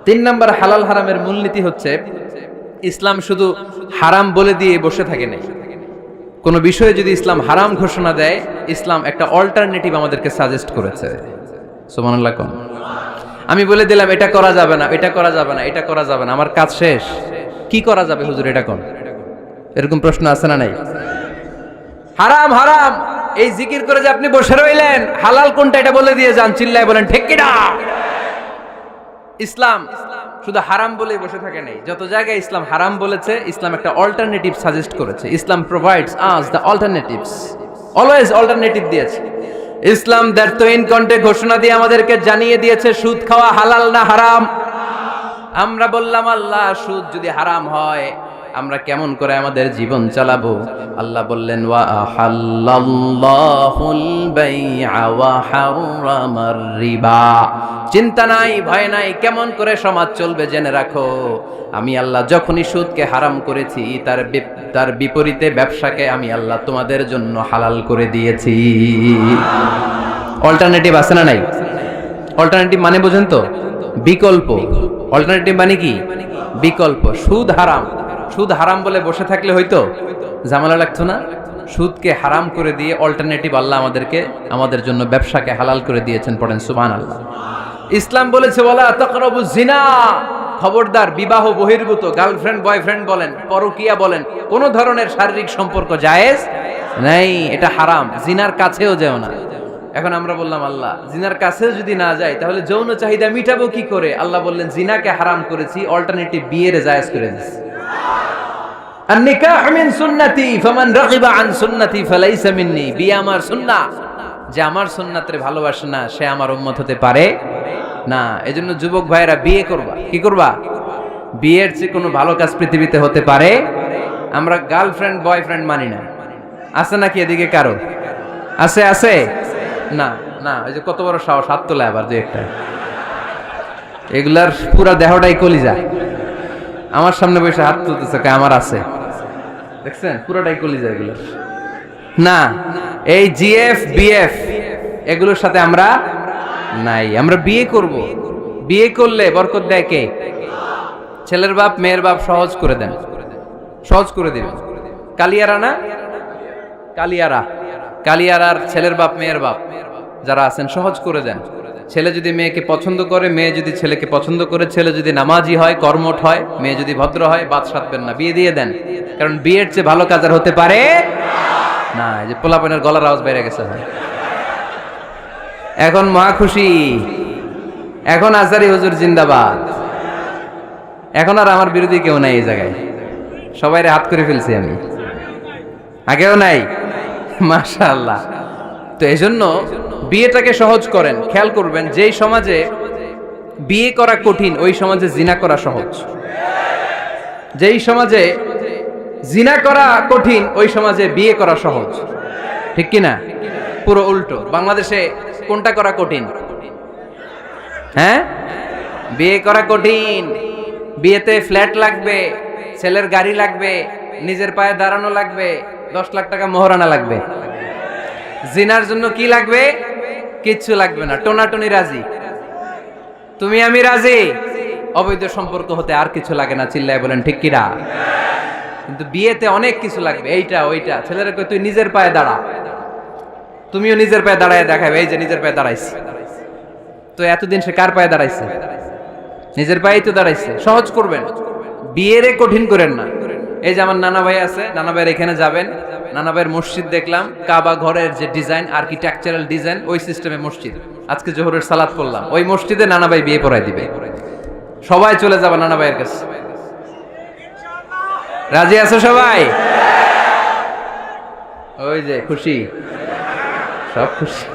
3 নাম্বার, হালাল হারামের মূলনীতি হচ্ছে ইসলাম শুধু হারাম বলে দিয়ে বসে থাকে না। কোন বিষয়ে যদি ইসলাম হারাম ঘোষণা দেয়, ইসলাম একটা অল্টারনেটিভ আমাদেরকে সাজেস্ট করেছে। সুবহানাল্লাহ কোন? আমি বলে দিলাম এটা করা যাবে না, এটা করা যাবে না, এটা করা যাবে না, আমার কাজ শেষ, কি করা যাবে হুজুর এটা কোন? এরকম প্রশ্ন আছে না নাই? হারাম হারাম এই জিকির করে যে আপনি বসে রইলেন, হালাল কোনটা এটা বলে দিয়ে যান, চিল্লায় বলেন ঠিক কি না? ইসলাম শুধু হারাম বলেই বসে থাকে নাই, যত জায়গায় ইসলাম হারাম বলেছে, ইসলাম একটা অল্টারনেটিভ সাজেস্ট করেছে। Islam provides us the alternatives, always alternative দিয়েছে। ইসলাম দ্যাট তো ইন কন্টে ঘোষণা দিয়ে আমাদেরকে জানিয়ে দিয়েছে সুদ খাওয়া হালাল না হারাম। আমরা বললাম, আল্লাহ সুদ যদি হারাম হয় আমরা কেমন করে আমাদের জীবন চালাবো? আল্লাহ বললেন, ওয়া আহাল্লাল্লাহুল বাই'a ওয়া হারামার রিবা। চিন্তা নাই, ভয় নাই, কেমন করে সমাজ চলবে জেনে রাখো, আমি আল্লাহ যখনই সুদকে হারাম করেছি, তার বিপরীতে ব্যবসাকে আমি আল্লাহ তোমাদের জন্য হালাল করে দিয়েছি। অল্টারনেটিভ আছে না নাই? অল্টারনেটিভ মানে বোঝেন তো? বিকল্প। অল্টারনেটিভ মানে কি? বিকল্প। সুদ হারাম, সুদ হারাম বলে বসে থাকলে হয়তো ঝামেলা লাগতো না? সুদকে হারাম করে দিয়ে অল্টারনেটিভ আল্লাহ আমাদের জন্য ব্যবসাকে হালাল করে দিয়েছেন। পড়েন সুবহানাল্লাহ। ইসলাম বলেছে, ওয়ালা তাকরাবুজ জিনা, খবরদার বিবাহ বহির্ভূত, গার্লফ্রেন্ড বয়ফ্রেন্ড বলেন, পরকীয়া বলেন, কোন ধরনের শারীরিক সম্পর্ক জায়েজ নাই, এটা হারাম। জিনার কাছেও যেও না। এখন আমরা বললাম, আল্লাহ জিনার কাছেও যদি না যায় তাহলে যৌন চাহিদা মিটাবো কি করে? আল্লাহ বললেন, জিনাকে হারাম করেছি, অল্টারনেটিভ বিয়ের জায়েজ করে দিয়েছি। আন-নিকাহ মিন সুন্নতি ফামান রাগিবা আন সুন্নতি ফালাইসা মিন্নি। বিয়ে আমার সুন্নাহ, যে আমার সুন্নাতরে ভালোবাসে না সে আমার উম্মত হতে পারে না। এজন্য যুবক ভাইরা বিয়ে করবা। কি করবা? বিয়ের চেয়ে কোনো ভালো কাজ পৃথিবীতে হতে পারে? আমরা গার্লফ্রেন্ড বয়ফ্রেন্ড মানি না। আছে নাকি এদিকে কারো? আছে? আছে না? না, এই যে কত বড় সাহস, হাত তোলা আবার দুই একটা। এগুলার পুরা দেহটাই কলিজা। আমার সামনে বসে হাত তুলতেছে, আমার আছে, দেখছেন? পুরাটাই কলিজা এগুলো। না, এই জিএফ বিএফ এগুলোর সাথে আমরা নাই। আমরা বিয়ে করব, বিয়ে করলে বরকত দেয় কে? ছেলের বাপ মেয়ের বাপ সহজ করে দেন, সহজ করে দিবেন। কালিয়ারা না, কালিয়ারার ছেলের বাপ মেয়ের বাপ যারা আছেন সহজ করে দেন। ছেলে যদি মেয়েকে পছন্দ করে, মেয়ে যদি ছেলেকে পছন্দ করে, ছেলে যদি নামাজি হয়, কর্মঠ হয়, মেয়ে যদি ভদ্র হয়, বাদ সাধবেন না, বিয়ে দিয়ে দেন। কারণ বিয়ের চেয়ে ভালো কাজ আর হতে পারে না। এই যে পোলাপানের গলার আওয়াজ বেড়ে গেছে। এখন মহা খুশি, এখন আজারি হুজুর জিন্দাবাদ। এখন আর আমার বিরোধী কেউ নাই এই জায়গায়, সবাইরে হাত করে ফেলছি আমি, আগেও নাই। মাশাআল্লাহ। তো এজন্য বিয়েটাকে সহজ করেন। খেয়াল করবেন, যেই সমাজে বিয়ে করা কঠিন ওই সমাজে জিনা করা সহজ। যেই সমাজে জিনা করা কঠিন ওই সমাজে বিয়ে করা সহজ। ঠিক কি না? পুরো উল্টো। বাংলাদেশে কোনটা করা কঠিন? হ্যাঁ, বিয়ে করা কঠিন। বিয়েতে ফ্ল্যাট লাগবে, ছেলের গাড়ি লাগবে, নিজের পায়ে দাঁড়ানো লাগবে, 10 লাখ টাকা মোহরানা লাগবে। জিনার জন্য কি লাগবে? কিচ্ছু লাগবে না, টোনাটুনি রাজি, তুমি আমি রাজি, অবৈধ সম্পর্ক হতে আর কিছু লাগে না, চিল্লায় বলেন ঠিক কিনা? কিন্তু বিয়েতে অনেক কিছু লাগবে, এইটা ওইটা। ছেলেরা কই তুই নিজের পায়ে দাঁড়া, তুমিও নিজের পায়ে দাঁড়ায় দেখাবে, এই যে নিজের পায়ে দাঁড়াইছে। তো এতদিন সে কার পায়ে দাঁড়াইছে? নিজের পায়েই তো দাঁড়াইছে। সহজ করবেন, বিয়েরে কঠিন করেন না। এই যে আমার নানা ভাই আছে, নানা ভাইয়ের এখানে যাবেন, নানা ভাইয়ের মসজিদ দেখলাম, কাবা ঘরের যে ডিজাইন, আর্কিটেকচারাল ডিজাইন, ওই সিস্টেমে মসজিদ। আজকে জোহরের সালাত পড়লাম, ওই মসজিদে নানা ভাই বিয়ে পড়ায় দিবে। সবাই চলে যাবে নানা ভাইয়ের কাছে। রাজি আছো সবাই? ওই যে খুশি, সব খুশি।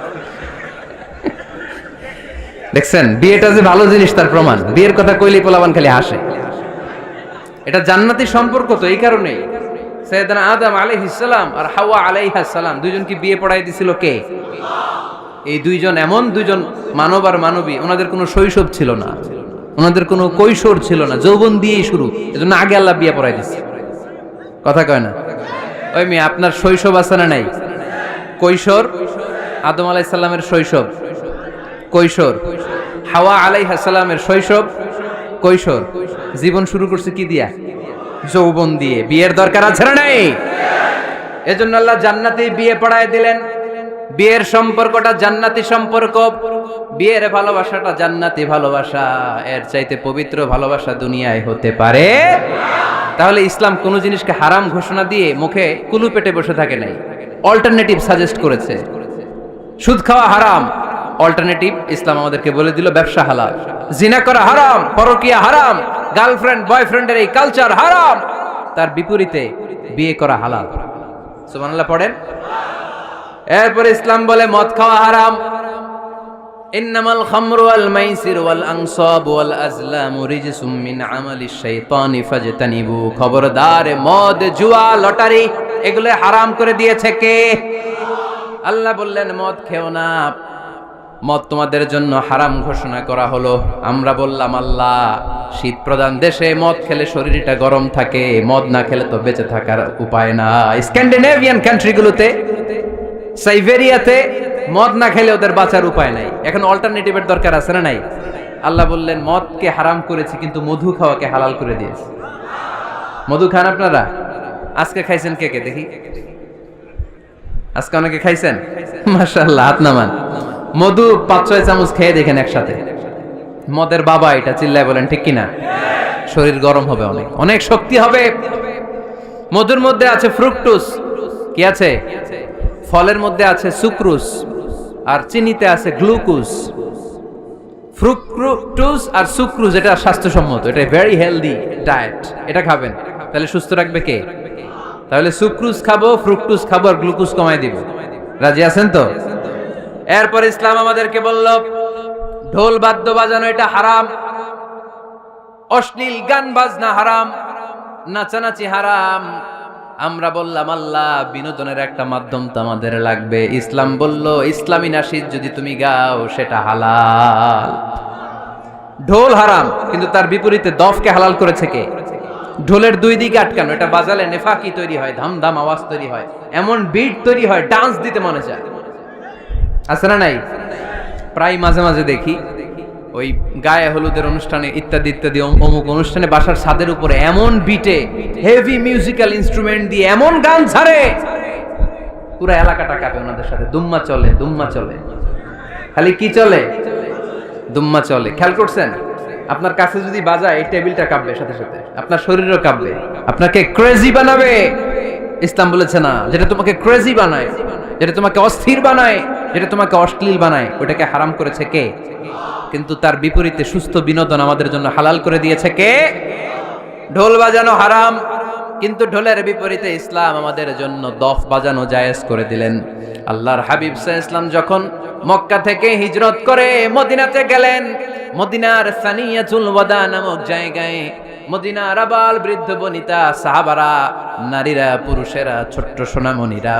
দেখছেন বিয়েটা যে ভালো জিনিস তার প্রমাণ। বিয়ের কথা কইলেই পোলাপান খালি হাসে। এটা জান্নাতি সম্পর্ক, তো এই কারণেই সাইয়েদনা আদম আলাইহিস সালাম আর হাওয়া আলাইহাস সালাম দুইজনকে বিয়ে পড়াই দিছিল কে? এই দুইজন এমন দুইজন মানব আর মানবী, ওনাদের কোনো শৈশব ছিল না, ওনাদের কোনো কৈশোর ছিল না, যৌবন দিয়েই শুরু। এজন্য আগে আল্লাহ বিয়ে পড়াই দিছে। কথা কয় না? ওই মেয়ে আপনার শৈশব আছে না নাই? কৈশোর আদম আলাইহিস সালামের শৈশব, কৈশোর হাওয়া আলাইহিস সালামের শৈশব, কৈশোর। জীবন শুরু করছে কি দিয়া? যৌবন দিয়ে। বিয়ের দরকার আছে না নাই? এজন্য আল্লাহ জান্নাতেই বিয়ে পড়ায় দিলেন। বিয়ের সম্পর্কটা জান্নাতি সম্পর্ক, বিয়ের ভালোবাসাটা জান্নাতি ভালোবাসা। এর চাইতে পবিত্র ভালোবাসা দুনিয়ায় হতে পারে? তাহলে ইসলাম কোন জিনিসকে হারাম ঘোষণা দিয়ে মুখে কুলু পেটে বসে থাকে নাই, অল্টারনেটিভ সাজেস্ট করেছে। সুদ খাওয়া হারাম, অল্টারনেটিভ ইসলাম আমাদেরকে বলে দিল ব্যবসা হালাল। জিনা করা হারাম, পরকিয়া হারাম, গার্লফ্রেন্ড বয়ফ্রেন্ডের এই কালচার হারাম, তার বিপরীতে বিয়ে করা হালাল। সুবহানাল্লাহ পড়েন। এরপরে ইসলাম বলে মদ খাওয়া হারাম। ইন্নামাল খামরু ওয়াল মাইসির ওয়াল আনসাবু ওয়াল আজলামু রিজসুম মিন আমালিশ শাইতানি ফাজতানিবু। খবরদার, মদ, জুয়া, লটারি এগুলো হারাম করে দিয়েছে কে? আল্লাহ বললেন মদ খেও না, মদ তোমাদের জন্য হারাম ঘোষণা করা হলো। আমরা বললাম আল্লাহ, শীত প্রধান দেশে মদ খেলে শরীরটা গরম থাকে, মদ না খেলে তো বেঁচে থাকার উপায় না। স্ক্যান্ডিনেভিয়ান কান্ট্রিগুলোতে, সাইবেরিয়াতে মদ না খেলে ওদের বাঁচার উপায় নাই। এখন অল্টারনেটিভের দরকার আছে না নাই? আল্লাহ বললেন মদকে হারাম করেছি, কিন্তু মধু খাওয়াকে হালাল করে দিয়েছি। মধু খান আপনারা? আজকে খাইছেন কে কে দেখি? আজকে অনেকে খাইছেন? মাশাআল্লাহ, হাত নামান। মধু 5-6 চামচ খেয়ে দেখেন একসাথে। মদের বাবা এটা, চিল্লায় বলেন ঠিক কিনা? শরীর গরম হবে, অনেক অনেক শক্তি হবে। মধুর মধ্যে আছে ফ্রুকটোজ। কি আছে? ফলের মধ্যে আছে সুক্রোজ, আর চিনিতে আছে গ্লুকোজ। ফ্রুকটোজ আর সুক্রোজ এটা স্বাস্থ্যসম্মত, এটা ভেরি হেলদি ডায়েট। এটা খাবেন, তাহলে সুস্থ রাখবে কে? তাহলে সুক্রোজ খাবো, ফ্রুকটোজ খাবো, আর গ্লুকোজ কমায় দিব। রাজি আছেন তো? এরপর ইসলাম আমাদেরকে বলল ঢোল বাদ্য বাজানো এটা হারাম, অশ্লীল গান বাজনা হারাম, নাচানাচি হারাম। আমরা বললাম আল্লাহ, বিনোদনের একটা মাধ্যম তো আমাদের লাগবে। ইসলাম বলল ইসলামী নাশিদ যদি তুমি গাও সেটা হালাল। ঢোল হারাম, কিন্তু তার বিপরীতে দফকে হালাল করেছে কে? ঢোলের দুই দিকে আটকানো, এটা বাজালে নেফাকি তৈরি হয়, ধাম ধাম আওয়াজ তৈরি হয়, এমন বিট তৈরি হয়, ডান্স দিতে মনে চায়। আছে না নাই? প্রায় মাঝে মাঝে দেখি ওই গায়ে হলুদের অনুষ্ঠানে ইত্যাদি ইত্যাদি অমুক অনুষ্ঠানে বাসার ছাদের উপরে এমন বিটে হেভি মিউজিক্যাল ইনস্ট্রুমেন্ট দিয়ে এমন গান ছাড়ে, পুরো এলাকাটা কাঁপে ওনাদের সাথে। দুম্মা চলে, দুম্মা চলে, খালি কি চলে? দুম্মা চলে। খেয়াল করছেন? আপনার কাছে যদি বাজায়, এই টেবিলটা কাঁপবে সাথে সাথে, আপনার শরীরও কাঁপবে, আপনাকে ক্রেজি বানাবে। ইসলাম বলেছে না, যেটা তোমাকে ক্রেজি বানায়, যেটা তোমাকে অস্থির বানায়, যেটা তোমাকে অশ্লীল বানায়, ওটাকে হারাম করেছে কে? কিন্তু তার বিপরীতে সুস্থ বিনোদন আমাদের জন্য হালাল করে দিয়েছে কে? ঢোল বাজানো হারাম, কিন্তু ঢোলের বিপরীতে ইসলাম আমাদের জন্য দফ বাজানো জায়েজ করে দিলেন। আল্লাহর হাবিব সাল্লাল্লাহু আলাইহি ওয়াসাল্লাম যখন মক্কা থেকে হিজরত করে মদিনাতে গেলেন, মদিনার সানিয়াতুল ওয়াদা নামক জায়গায় মদিনার আবাল বৃদ্ধ বনিতা, সাহাবারা, নারীরা, পুরুষেরা, ছোট্ট সোনামণিরা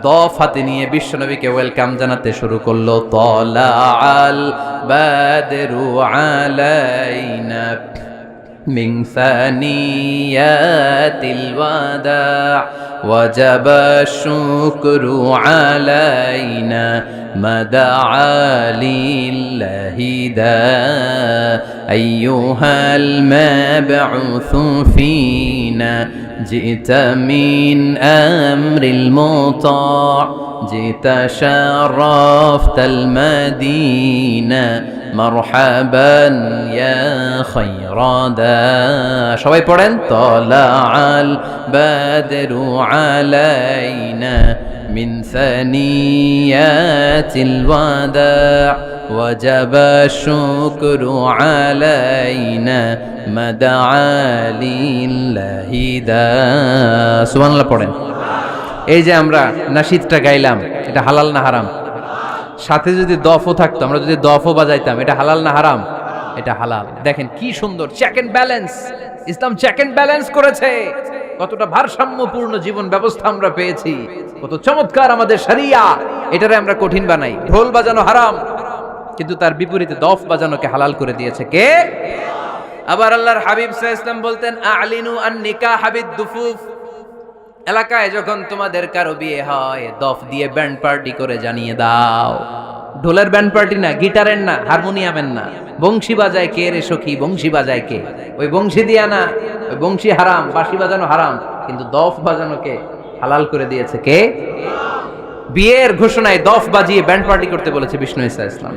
দফ হাতে নিয়ে বিশ্বনবীকে ওয়েলকাম জানাতে শুরু করলো। তালাআল বাদরু আলাইনা মিন সানিয়াতিল ওয়াদা وجب الشكر علينا ما دعا لله دا أيها المبعوث فينا جئت من أمر المطاع جئت شرفت المدينة مرحبا يا خير دا সবাই পড়েন طلع البدر علينا من ثنيات الوداع وجب الشكر علينا ما دعا لله دا সুবহানাল্লাহ পড়েন। এই যে আমরা নাশিদটা গাইলাম, এটা হালাল না হারাম? সাথে যদি দফও থাকতো, আমরা যদি দফও বাজাইতাম, এটা হালাল না হারাম? এটা হালাল। দেখেন কি সুন্দর check and balance, Islam check and balance করেছে। কতটা ভারসাম্যপূর্ণ জীবন ব্যবস্থা আমরা পেয়েছি, কত চমৎকার আমাদের শরিয়া। এটারে আমরা কঠিন বানাই, ঢোল বাজানো হারাম, কিন্তু তার বিপরীতে দফ বাজানোকে হালাল করে দিয়েছে কে? আবার আল্লাহর হাবিব সাল্লাল্লাহু আলাইহি ওয়াসাল্লাম বলতেন আ'লিনু আন নিকাহ বিদ-দুফুফ, এলাকায় যখন তোমাদের কারো বিয়ে হয় দফ দিয়ে ব্যান্ড পার্টি করে জানিয়ে দাও। ঢোলের ব্যান্ড পার্টি না, গিটারের না, হারমোনিয়ামের না, বংশী বাজায় কে রে সখী, বংশী বাজায় কে? ওই বংশী দিয়া না, ওই বংশী হারাম, বাঁশি বাজানো হারাম, কিন্তু দফ বাজানোকে হালাল করে দিয়েছে কে? বিয়ের ঘোষণায় দফ বাজিয়ে ব্যান্ড পার্টি করতে বলেছে বিষ্ণু ঈসা ইসলাম।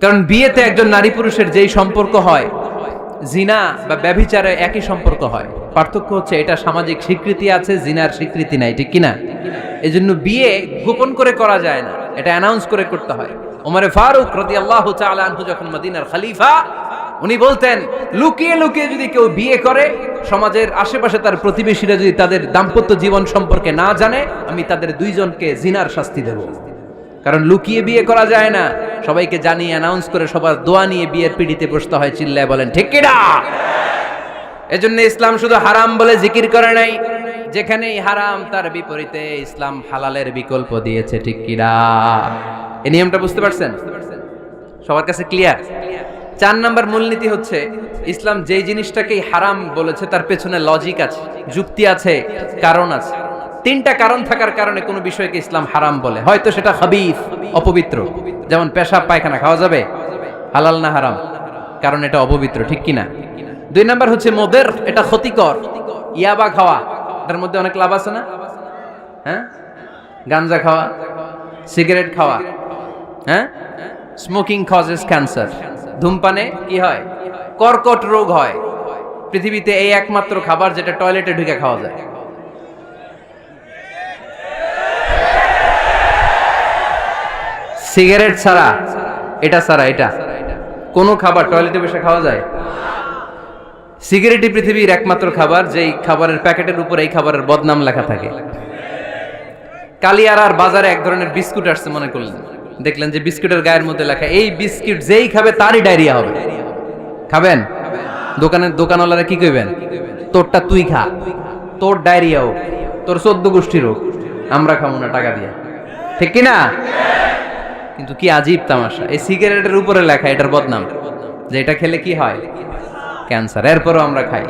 কারণ বিয়েতে একজন নারী পুরুষের যেই সম্পর্ক হয়, জিনা বা ব্যভিচারে একই সম্পর্ক হয়। পার্থক্য হচ্ছে এটা সামাজিক স্বীকৃতি আছে, জিনার স্বীকৃতি নাই, ঠিক কিনা? এজন্য বিয়ে গোপন করে করা যায় না, এটা অ্যানাউন্স করে করতে হয়। ওমরে ফারুক রাদিয়াল্লাহু তাআলা আনহু যখন মদিনার খলিফা, উনি বলতেন লুকিয়ে লুকিয়ে যদি কেউ বিয়ে করে, সমাজের আশেপাশে তার প্রতিবেশীরা যদি তাদের দাম্পত্য জীবন সম্পর্কে না জানে, আমি তাদের দুইজনকে জিনার শাস্তি দেব। কারণ লুকিয়ে বিয়ে করা যায় না, সবাইকে জানিয়ে অ্যানাউন্স করে সবার দোয়া নিয়ে বিয়ের পিড়িতে বসতে হয়। চিল্লায় বলেন ঠিক কিনা? এজন্য ইসলাম শুধু হারাম বলে জিকির করে নাই, যেখানেই হারাম তার বিপরীতে ইসলাম হালালের বিকল্প দিয়েছে, ঠিক কিনা? এই নিয়মটা বুঝতে পারছেন? সবার কাছে ক্লিয়ার? 4 নাম্বার মূলনীতি হচ্ছে ইসলাম যেই জিনিসটাকেই হারাম বলেছে তার পেছনে লজিক আছে, যুক্তি আছে, কারণ আছে। 3টা কারণ থাকার কারণে কোনো বিষয়কে ইসলাম হারাম বলে। হয়তো সেটা খাবিথ, অপবিত্র, যেমন পেশাব পায়খানা খাওয়া যাবে, হালাল না হারাম? কারণ এটা অপবিত্র, ঠিক কিনা? 2 নাম্বার হচ্ছে মুদির, এটা ক্ষতিকর। ইয়াবা খাওয়া, এটার মধ্যে অনেক লাভ আছে না? হ্যাঁ, গাঞ্জা খাওয়া, সিগারেট খাওয়া, হ্যাঁ, স্মোকিং কজেস ক্যান্সার। ধূমপানে কি হয়? কর্কট রোগ হয়। পৃথিবীতে এই একমাত্র খাবার যেটা টয়লেটে ঢুকে খাওয়া যায়। সিগারেট ছাড়া, এটা ছাড়া, এটা কোন খাবার টয়লেটে বসে খাওয়া যায়? সিগারেটই পৃথিবীর একমাত্র খাবার যেই খাবারের প্যাকেটের উপর এই খাবারের বদনাম লেখা থাকে। কালিয়ারার বাজারে এক ধরনের বিস্কুট আসছে, মনে করলেন, দেখলেন যে বিস্কুটের গায়ের মধ্যে লেখা এই বিস্কুট যেই খাবে তারই ডায়রিয়া হবে। খাবেন? দোকানওয়ালারা কি কইবেন? তোরটা তুই খা, তোর ডায়রিয়া হোক, তোর 14 গোষ্ঠীর হোক, আমরা খাবো না টাকা দিয়ে, ঠিক কিনা? কিন্তু কি আজীব তামাশা, এই সিগারেটের উপরে লেখা এটার বদনাম, যে এটা খেলে কি হয়? ক্যান্সার। এরপরও আমরা খাই।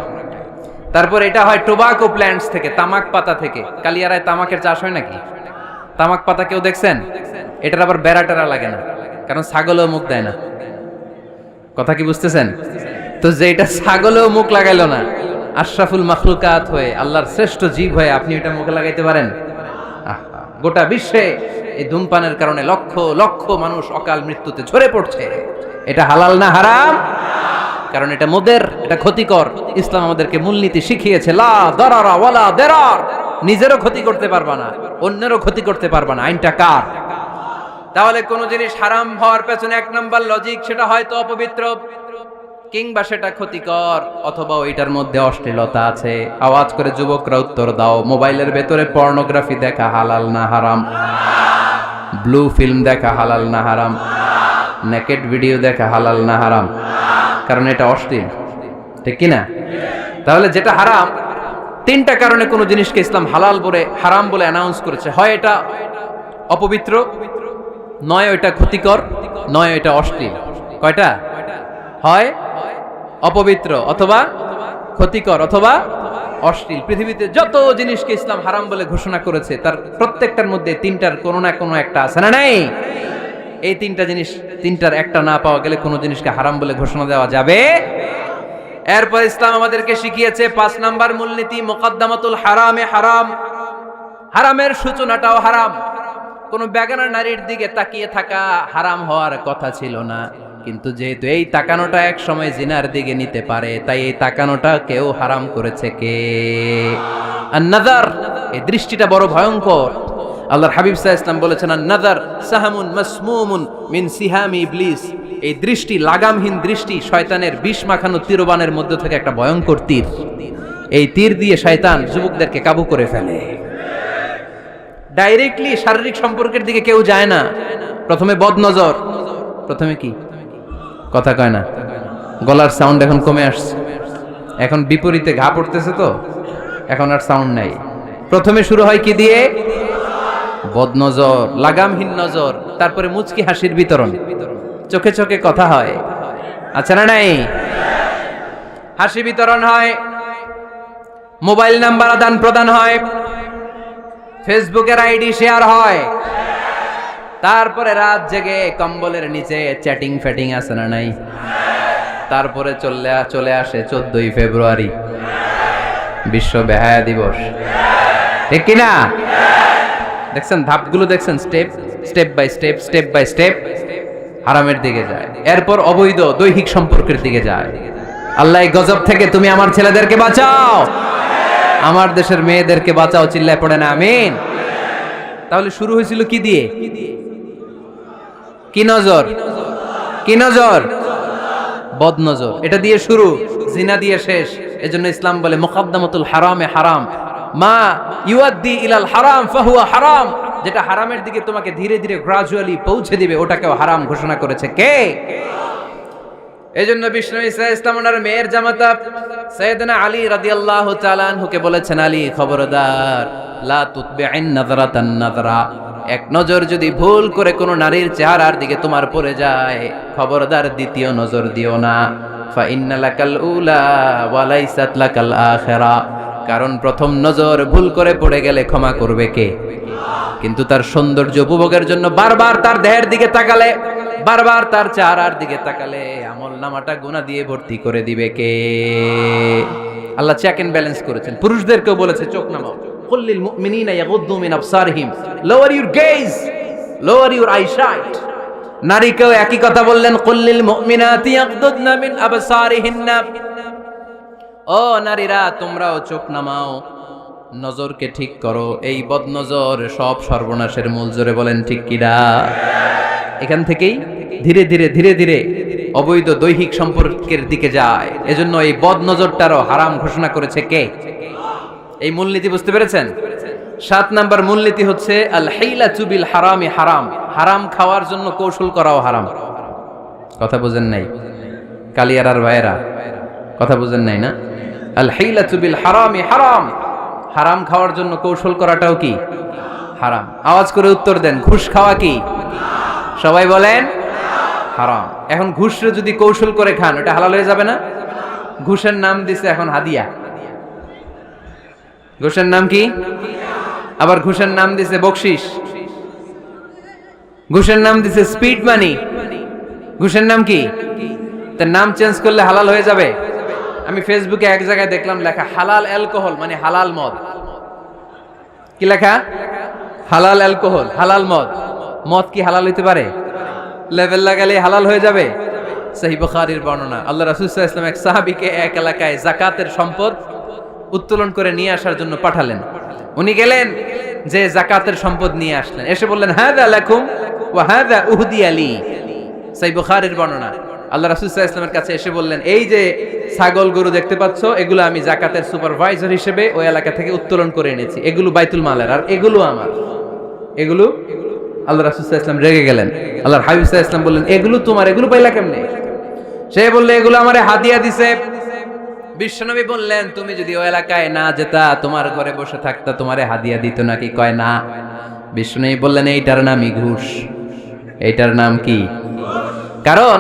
তারপর এটা হয় টোবাকো প্ল্যান্টস থেকে, তামাক পাতা থেকে। কালিয়ারায় তামাকের চাষ হয় নাকি? তামাক পাতা কেউ দেখছেন? এটার আবার বেড়া টেরা লাগে না, কারণ ছাগলেও মুখ দেয় না। কথা কি বুঝতেছেন? তো যে এটা ছাগলেও মুখ লাগাইলো না, আশরাফুল মাখলুকাত হয়ে, আল্লাহর শ্রেষ্ঠ জীব হয়ে আপনি এটা মুখে লাগাইতে পারেন? গোটা বিশ্বে এই ধূমপানের কারণে লক্ষ লক্ষ মানুষ অকাল মৃত্যুতে ঝরে পড়ছে। এটা হালাল না হারাম? কারণ এটা মুদির, এটা ক্ষতিকর। ইসলাম আমাদেরকে মূলনীতি শিখিয়েছে, লা দারারা ওয়ালা দিরার। নিজেরও ক্ষতি করতে পারবা না, অন্যেরও ক্ষতি করতে পারবা না। আইনটা কার? তাহলে কোন জিনিস হারাম হওয়ার পেছনে 1 নাম্বার লজিক, সেটা হয়তো অপবিত্র, কিংবা সেটা ক্ষতিকর, অথবা ওইটার মধ্যে অশ্লীলতা আছে। আওয়াজ করে যুবকরা উত্তর দাও, মোবাইলের ভেতরে পর্নোগ্রাফি দেখা হালাল না হারাম? ব্লু ফিল্ম দেখা হালাল না হারাম? নেকেড ভিডিও দেখা হালাল না হারাম? কারণ এটা অশ্লীল, ঠিক কিনা? তাহলে যেটা হারাম, 3টা কারণে কোনো জিনিসকে ইসলাম হালাল বলে, হারাম বলে অ্যানাউন্স করেছে। হয় এটা অপবিত্র, নয় এটা ক্ষতিকর, নয় এটা অশ্লীল। কয়টা? হয় অপবিত্র, অথবা ক্ষতিকর, অথবা অশ্লীল। পৃথিবীতে যত জিনিসকে ইসলাম হারাম বলে ঘোষণা করেছে তার প্রত্যেকটার মধ্যে তিনটার কোনো না কোনো একটা আছে না নাই? এই তিনটা জিনিস, তিনটার একটা না পাওয়া গেলে কোনো জিনিসকে হারাম বলে ঘোষণা দেওয়া যাবে। এরপর ইসলাম আমাদেরকে শিখিয়েছে 5 নাম্বার মূলনীতি, মুকদ্দামাতুল হারামে হারাম। হারামের সূচনাটাও হারাম। কোন বেগানা নারীর দিকে তাকিয়ে থাকা হারাম হওয়ার কথা ছিল না, কিন্তু যেহেতু এই তাকানোটা এক সময় জিনার দিকে নিতে পারে, তাই এই তাকানোটা কেউ হারাম করেছে কে? আন-নাযার, এই দৃষ্টিটা বড় ভয়ঙ্কর। আল্লাহর হাবিব সাল্লাল্লাহু আলাইহি ওয়াসাল্লাম বলেছেন, আন-নাযার সাহামুন মাসমুমুন মিন সিহামি ইবলিস। এই দৃষ্টি, লাগামহীন দৃষ্টি, শয়তানের বিষ মাখানো তীরবানের মধ্যে থেকে একটা ভয়ঙ্কর তীর। এই তীর দিয়ে শয়তান যুবকদেরকে কাবু করে ফেলে। ডাইরেক্টলি শারীরিক সম্পর্কের দিকে কেউ যায় না। প্রথমে বদনজর, প্রথমে কি কথা কয় না, গলার সাউন্ড এখন কমে আসছে, এখন বিপরীতে ঘা পড়তেছে, তো এখন আর সাউন্ড নাই। প্রথমে শুরু হয় কি দিয়ে? বদনজর, লাগামহীন নজর। তারপরে মুচকি হাসির বিতরণ, চোখে চোখে কথা হয়, আচ্ছা না নাই? হাসি বিতরণ হয়, মোবাইল নাম্বার আদান প্রদান হয়, ফেসবুকের আইডি শেয়ার হয়, তারপরে রাত জেগে কম্বলের নিচে চ্যাটিং ফ্যাটিং আছে না নাই? তারপরে চলে আসে 14ই ফেব্রুয়ারি, বিশ্ব বেহায়া দিবস, ঠিক কিনা? দেখছেন ধাপগুলো, দেখছেন স্টেপ বাই স্টেপ হারামের দিকে যায়। এরপর অবৈধ দৈহিক সম্পর্কের দিকে যায়। আল্লাহ এই গজব থেকে তুমি আমার ছেলেদেরকে বাঁচাও, আমার দেশের মেয়েদেরকে বাঁচাও, চিল্লায় পড়ে না আমিন। তাহলে শুরু হয়েছিল কি দিয়ে? কি নজর? কি নজর? বদনজর। এটা দিয়ে শুরু, জিনা দিয়ে শেষ। এজন্য ইসলাম বলে মুকদ্দামাতুল হারামে হারাম, মা ইউআদ্দি ইলাল হারাম ফাহুয়া হারাম। যেটা হারামের দিকে তোমাকে ধীরে ধীরে গ্রাজুয়ালি পৌঁছে দিবে, ওটাকেও হারাম ঘোষণা করেছে কে? এজন্য বিষ্ণু ঈসা ইসলাম ওনার মেয়ের জামাতা সাইয়েদনা আলী রাদিয়াল্লাহু তাআলা আনহুকে বলেছেন, আলী খবরদার, লা তুতবি'ন নাযরাতান নাযরা। এক নজর যদি ভুল করে কোনো নারীর চেহারার দিকে তোমার পড়ে যায়, খবরদার দ্বিতীয় নজর দিও না। ফা ইন্না লাকাল উলা ওয়া লাইসাত লাকাল আখিরা। কারণ প্রথম নজর ভুল করে পড়ে গেলে ক্ষমা করবে কে? কিন্তু তার সৌন্দর্য উপভোগের জন্য বারবার তার দেহের দিকে তাকালে, বারবার তার চেহারার দিকে তাকালে আমলনামাটা গুনাহ দিয়ে ভর্তি করে দিবে কে? আল্লাহ চেক এন্ড ব্যালেন্স করেছেন। পুরুষদেরকেও বলেছে চোখ নামাও, কুল্লিল মুমিনিনা ইয়াগুদ্দু মিন আবসারিহিম, lower your gaze, lower your eyesight. নারীকেও একই কথা বললেন, কুল্লিল মুমিনাতি ইয়াগুদ্দুনা মিন আবসারিহিন্না। ও নারীরা, তোমরাও চোখ নামাও, নজরকে ঠিক করো। এই বদনজর সব সর্বনাশের মূল। জোরে বলেন ঠিক কিনা? এখান থেকেই ধীরে ধীরে অবৈধ দৈহিক সম্পর্কের দিকে যায়। এজন্য এই বদনজরটারও হারাম ঘোষণা করেছে কে? এই মূলনীতি বুঝতে পেরেছেন? 7 নাম্বার মূলনীতি হচ্ছে আল হাইলাতু বিল হারামি হারাম। হারাম খাওয়ার জন্য কৌশল করাও হারাম। কথা বুঝেন নাই কালিয়ারার ভাইয়েরা? কথা বুঝেন নাই না? আল হাইলাতু বিল হারামি হারাম। হারাম খাওয়ার জন্য কৌশল করাটাও কি হারাম? আওয়াজ করে উত্তর দেন, ঘুষ খাওয়া কি? সবাই বলেন হারাম। এখন ঘুষরে যদি কৌশল করে খান, ওটা হালাল হয়ে যাবে না? ঘুষের নাম দিছে এখন হাদিয়া। ঘুষের নাম কি? আবার ঘুষের নাম দিছে বকশিস, ঘুষের নাম দিছে স্পিড মানি। ঘুষের নাম কি? তার নাম চেঞ্জ করলে হালাল হয়ে যাবে? আমি ফেসবুকে এক জায়গায় দেখলাম লেখা হালাল অ্যালকোহল, মানে হালাল মদ। কি লেখা? হালাল অ্যালকোহল, হালাল মদ। মদ কি হালাল হইতে পারে? লেভেল লাগালে হালাল হয়ে যাবে? সহিহ বুখারীর বর্ণনা, আল্লাহ রাসূল সাল্লাল্লাহু আলাইহি ওয়াসাল্লাম এক সাহাবীকে এক এলাকায় যাকাতের সম্পদ উত্তোলন করে নিয়ে আসার জন্য পাঠালেন। উনি গেলেন, যে যাকাতের সম্পদ নিয়ে আসলেন, এসে বললেন, হাযা লাকুম ওয়া হাযা উহদিয়া লি। সহিহ বুখারীর বর্ণনা, আল্লাহ রাসূল সাল্লাল্লাহু আলাইহি ওয়াসাল্লামের কাছে এসে বললেন, এই যে ছাগল গরু দেখতে পাচ্ছ, এগুলো আমি যাকাতের সুপারভাইজার হিসেবে ওই এলাকা থেকে উত্তোলন করে এনেছি, এগুলো বাইতুল মালের, আর এগুলো আমার। এগুলো আল্লাহ রাসূল সাল্লাল্লাহু আলাইহি ওয়াসাল্লাম রেগে গেলেন। আল্লাহর হাবিব সাল্লাল্লাহু আলাইহি ওয়াসাল্লাম বললেন, এগুলো তোমার, এগুলো পাইলা কেমনে? সে বললে, এগুলো আমারে হাদিয়া দিছে। বিশ্বনবী বললেন, তুমি যদি ওই এলাকায় না যেতা, তোমার ঘরে বসে থাকতা, তোমারে হাদিয়া দিত নাকি? কয় না। বিশ্বনবী বললেন, এইটার নামই ঘুষ। এইটার নাম কি? কারণ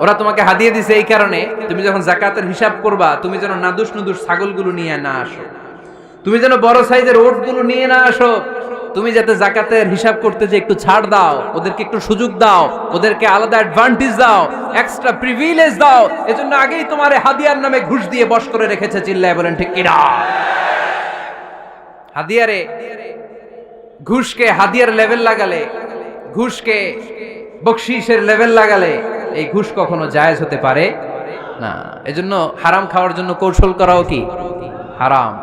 ওরা তোমাকে হাদিয়া দিছে এই কারণে, তুমি যখন যাকাতের হিসাব করবা, তুমি যেন নাদুস নুদুস ছাগলগুলো নিয়ে না আসো। তুমি যেন বড় সাইজের ওটগুলো নিয়ে না আসো, তুমি যাতে যাকাতের হিসাব করতে যে একটু ছাড় দাও, ওদেরকে একটু সুযোগ দাও, ওদেরকে আলাদা অ্যাডভান্টেজ দাও, এক্সট্রা প্রিভিলেজ দাও, এজন্য আগেই তোমারে হাদিয়ার নামে ঘুষ দিয়ে বশ করে রেখেছে। চিল্লায় বলেন ঠিক কিনা? হাদিয়ারে ঘুষকে হাদিয়ার লেভেল লাগালে, ঘুষকে বকশিসের লেভেল লাগালে এই ঘুষ কখনো জায়েজ হতে পারে না। এজন্য হারাম খাওয়ার জন্য কৌশল করাও কি হারাম।